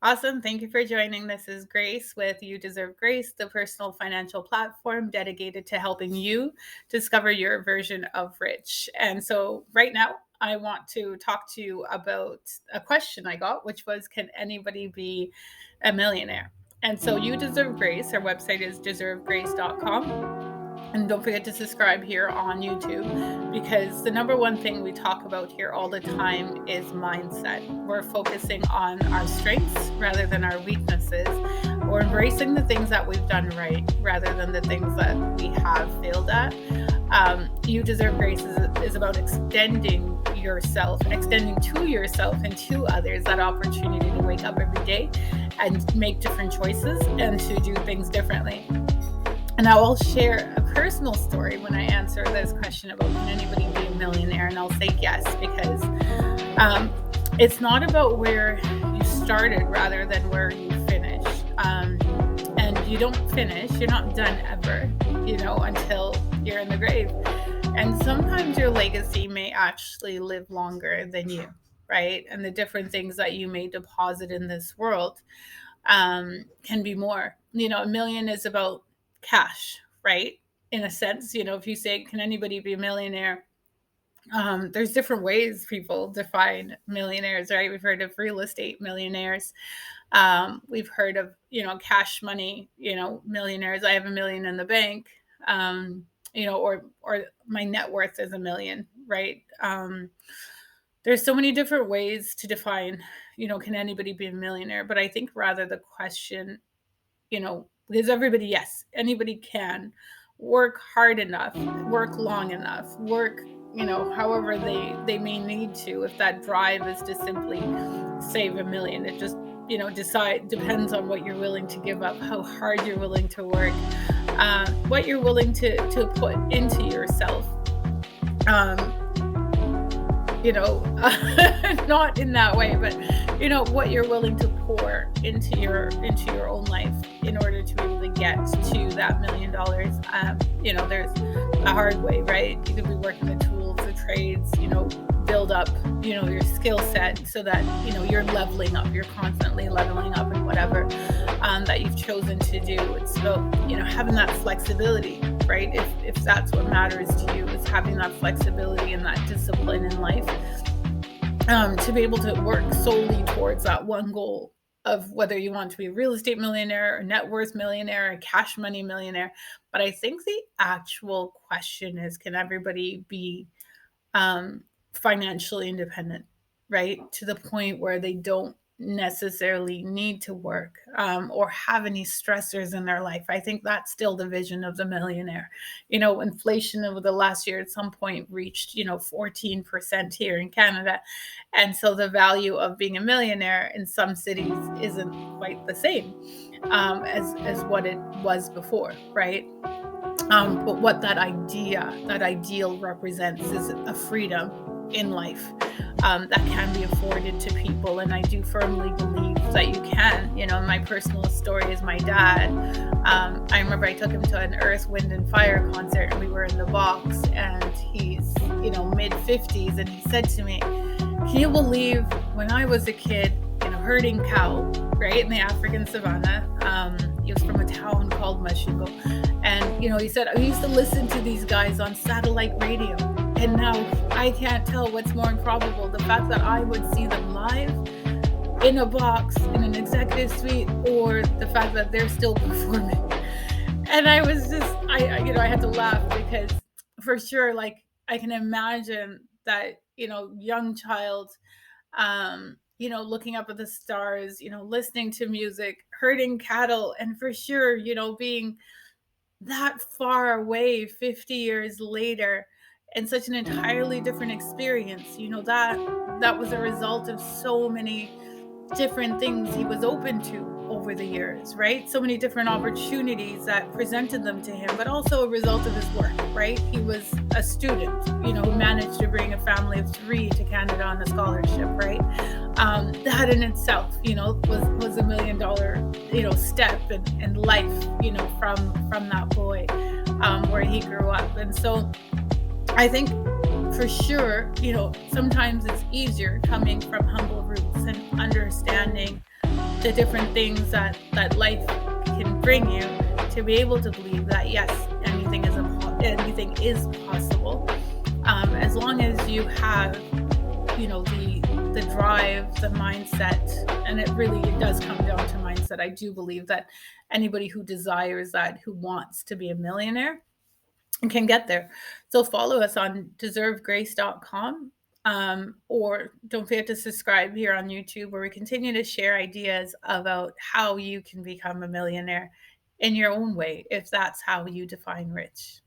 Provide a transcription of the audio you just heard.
Awesome. Thank you for joining. This is Grace with You Deserve Grace, the personal financial platform dedicated to helping you discover your version of rich. And so, right now, I want to talk to you about a question I got, which was, can anybody be a millionaire? And so, You Deserve Grace, our website is deservegrace.com. And don't forget to subscribe here on YouTube, because the number one thing we talk about here all the time is mindset. We're focusing on our strengths rather than our weaknesses. We're embracing the things that we've done right rather than the things that we have failed at. You Deserve Grace is about extending to yourself and to others that opportunity to wake up every day and make different choices and to do things differently. And I will share a personal story when I answer this question about, can anybody be a millionaire? And I'll say yes, because it's not about where you started rather than where you finish. And you don't finish, you're not done ever, until you're in the grave. And sometimes your legacy may actually live longer than you, right? And the different things that you may deposit in this world can be more. A million is about cash, right? In a sense, if you say, can anybody be a millionaire? There's different ways people define millionaires, right? We've heard of real estate millionaires. We've heard of, cash money, millionaires. I have $1 million in the bank, or my net worth is $1 million, right? There's so many different ways to define, can anybody be a millionaire? But I think rather the question, because anybody can work hard enough, work long enough, work, however they may need to, if that drive is to simply save $1 million. It just, depends on what you're willing to give up, how hard you're willing to work, what you're willing to put into yourself. Not in that way, but what you're willing to pour into your own life in order to be able to get to that $1 million. There's a hard way, right? You could be working the tools, the trades, build up, your skill set so that, you're leveling up, you're constantly leveling up in whatever that you've chosen to do. It's about, having that flexibility, right? If that's what matters to you, is having that flexibility and that discipline in life, to be able to work solely towards that one goal of whether you want to be a real estate millionaire, a net worth millionaire, a cash money millionaire. But I think the actual question is, can everybody be financially independent, right? To the point where they don't necessarily need to work or have any stressors in their life. I think that's still the vision of the millionaire. Inflation over the last year at some point reached, 14% here in Canada. And so the value of being a millionaire in some cities isn't quite the same as what it was before, right? But what that ideal represents is a freedom in life that can be afforded to people. And I do firmly believe that you can. My personal story is my dad. I remember I took him to an Earth, Wind and Fire concert, and we were in the box, and he's, mid-50s, and he said to me, can you believe when I was a kid, herding cow, right, in the African savannah, he was from a town called Mashigo, and, he said, I used to listen to these guys on satellite radio. And now I can't tell what's more improbable, the fact that I would see them live in a box in an executive suite, or the fact that they're still performing. And I was just, I had to laugh, because for sure, like, I can imagine that, young child, looking up at the stars, listening to music, herding cattle, and for sure, being that far away 50 years later, and such an entirely different experience, that was a result of so many different things he was open to over the years, right? So many different opportunities that presented them to him, but also a result of his work, right? He was a student, who managed to bring a family of 3 to Canada on a scholarship, right? That in itself, was $1 million, step in life, from that boy, where he grew up. And so I think for sure, sometimes it's easier coming from humble roots and understanding the different things that life can bring you, to be able to believe that yes, anything is possible, as long as you have, the drive, the mindset. And it does come down to mindset. I do believe that anybody who desires that, who wants to be a millionaire, and can get there. So follow us on deservegrace.com, or don't forget to subscribe here on YouTube, where we continue to share ideas about how you can become a millionaire in your own way, if that's how you define rich.